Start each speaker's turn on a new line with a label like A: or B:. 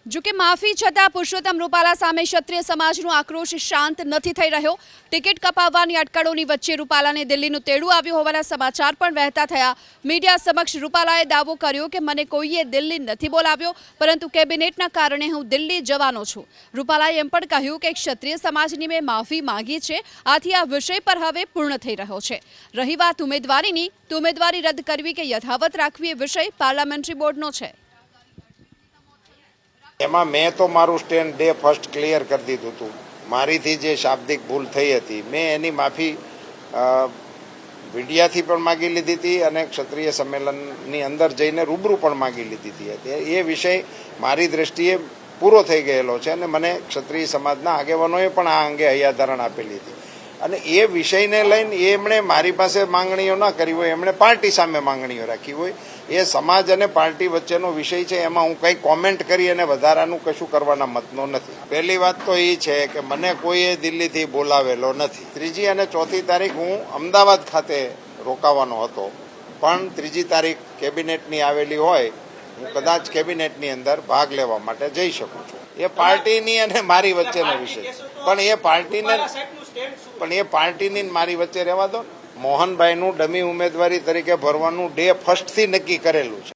A: જો કે માફી છતાં પુરુષોત્તમ રૂપાલા સામે ક્ષત્રિય સમાજનો આક્રોશ શાંત નથી થઈ રહ્યો। ટિકિટ કપાવવાની અટકળોની વચ્ચે રૂપાલાને દિલ્હીનું તેડું આવ્યું હોવાના સમાચાર પણ વહેતા થયા। મીડિયા સમક્ષ રૂપાલાએ દાવો કર્યો કે મને કોઈએ દિલ્હી નથી બોલાવ્યો, પરંતુ કેબિનેટના કારણે હું દિલ્હી જવાનો છું। રૂપાલાએ એમ પણ કહ્યું કે ક્ષત્રિય સમાજની મેં માફી માંગી છે, આથી આ વિષય પર હવે પૂર્ણ થઈ રહ્યો છે। રહી વાત ઉમેદવારીની, તો ઉમેદવારી રદ કરવી કે યથાવત રાખવી એ વિષય પાર્લામેન્ટરી બોર્ડનો છે।
B: એમાં મેં તો મારું સ્ટેન્ડ ડે ફર્સ્ટ ક્લિયર કરી દીધું હતું। મારીથી જે શાબ્દિક ભૂલ થઈ હતી મેં એની માફી મીડિયાથી પણ માગી લીધી હતી અને ક્ષત્રિય સંમેલનની અંદર જઈને રૂબરૂ પણ માગી લીધી હતી। એ વિષય મારી દ્રષ્ટિએ પૂરો થઈ ગયેલો છે અને મને ક્ષત્રિય સમાજના આગેવાનોએ પણ આ અંગે હૈયાધારણ આપેલી હતી અને એ વિષયને લઈને એમણે મારી પાસે માંગણીઓ ન કરી હોય, એમણે પાર્ટી સામે માંગણીઓ રાખી હોય। એ સમાજ અને પાર્ટી વચ્ચેનો વિષય છે, એમાં હું કંઈ કોમેન્ટ કરી અને વધારાનું કશું કરવાના મતનો નથી। પહેલી વાત તો એ છે કે મને કોઈએ દિલ્હીથી બોલાવેલો નથી। 3જી અને 4થી તારીખ હું અમદાવાદ ખાતે રોકાવાનો હતો, પણ 3જી તારીખ કેબિનેટની આવેલી હોય, હું કદાચ કેબિનેટની અંદર ભાગ લેવા માટે જઈ શકું છું। એ પાર્ટીની અને મારી વચ્ચેનો વિષય, પણ એ પાર્ટીની મારી વચ્ચે રહેવા દો। મોહનભાઈનું ડમી ઉમેદવારી તરીકે ભરવાનું ડે ફર્સ્ટથી નક્કી કરેલું છે।